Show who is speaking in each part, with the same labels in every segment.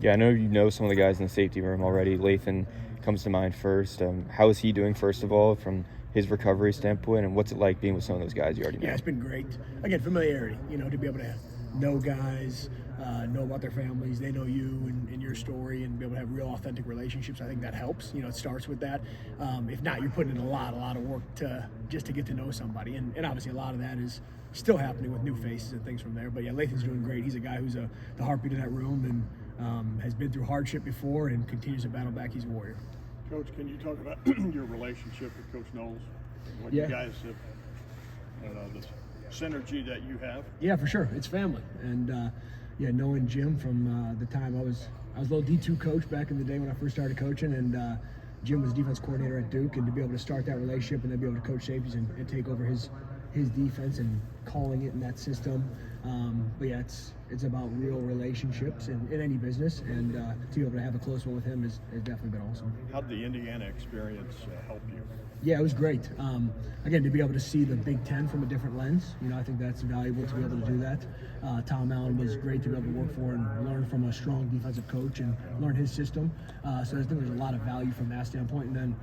Speaker 1: Yeah, I know you know some of the guys in the safety room already. Lathan comes to mind first. How is he doing, first of all, from his recovery standpoint, and what's it like being with some of those guys you already know?
Speaker 2: Yeah, it's been great. Again, familiarity, to be able to know guys, know about their families, they know you and your story, and be able to have real authentic relationships. I think that helps. It starts with that. If not, you're putting in a lot of work just to get to know somebody, and obviously a lot of that is still happening with new faces and things from there. But yeah, Lathan's doing great. He's a guy who's the heartbeat of that room, and has been through hardship before and continues to battle back. He's a warrior.
Speaker 3: Coach, can you talk about your relationship with Coach Knowles? What
Speaker 2: Yeah.
Speaker 3: you guys have, the synergy that you have?
Speaker 2: Yeah, for sure. It's family. And knowing Jim from the time I was a little D2 coach back in the day when I first started coaching, and Jim was defense coordinator at Duke, and to be able to start that relationship and then be able to coach safeties and take over his defense and calling it in that system. But yeah, it's about real relationships in any business, and to be able to have a close one with him has definitely been awesome.
Speaker 3: How did the Indiana experience help you?
Speaker 2: Yeah, it was great. Again, to be able to see the Big Ten from a different lens, I think that's valuable to be able to do that. Tom Allen was great to be able to work for and learn from a strong defensive coach and learn his system. So I think there's a lot of value from that standpoint. And then,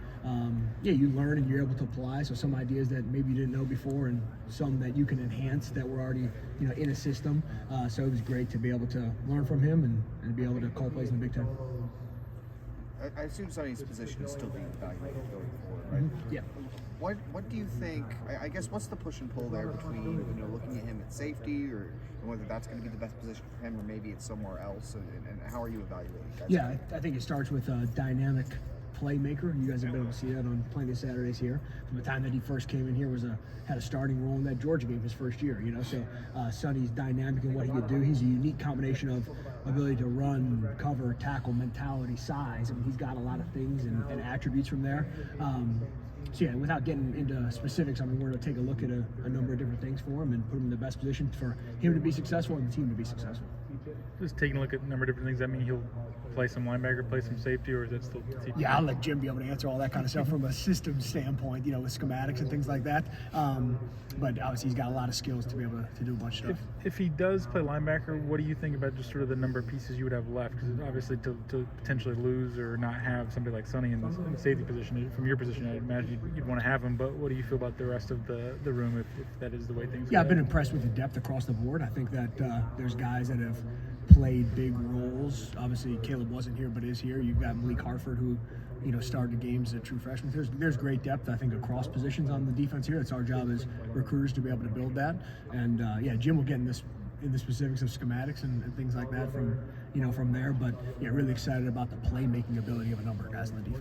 Speaker 2: you learn and you're able to apply. So some ideas that maybe you didn't know before, and some that you can enhance that were already, in a system. So it was great to be able to learn from him and be able to call plays in the Big Ten.
Speaker 4: I assume Sonny's position is still being evaluated going forward, right?
Speaker 2: Mm-hmm. Yeah.
Speaker 4: What do you think? I guess what's the push and pull there between looking at him at safety, or whether that's going to be the best position for him, or maybe it's somewhere else? And how are you evaluating guys?
Speaker 2: Yeah, I think it starts with a dynamic playmaker. You guys have been able to see that on plenty of Saturdays here. From the time that he first came in here, had a starting role in that Georgia game his first year. So Sonny's dynamic in what he could do. He's a unique combination of ability to run, cover, tackle, mentality, size. I mean, he's got a lot of things and attributes from there. So yeah, without getting into specifics, we're going to take a look at a number of different things for him and put him in the best position for him to be successful and the team to be successful.
Speaker 5: Just taking a look at a number of different things. I mean, he'll play some linebacker, play some safety, or is that still TP?
Speaker 2: Yeah, I'll let Jim be able to answer all that kind of stuff from a system standpoint, with schematics and things like that. But obviously, he's got a lot of skills to be able to do a bunch of stuff.
Speaker 5: If he does play linebacker, what do you think about just sort of the number of pieces you would have left? Because obviously, to potentially lose or not have somebody like Sonny in the safety position, from your position, I'd imagine you'd want to have him. But what do you feel about the rest of the room if that is the way things go?
Speaker 2: Yeah, I've been impressed with the depth across the board. I think that there's guys that have played big roles. Obviously, Caleb wasn't here, but is here. You've got Malik Hartford, who started games as a true freshman. There's great depth, I think, across positions on the defense here. It's our job as recruiters to be able to build that. And Jim will get in the specifics of schematics and things like that from there. But really excited about the playmaking ability of a number of guys on the defense.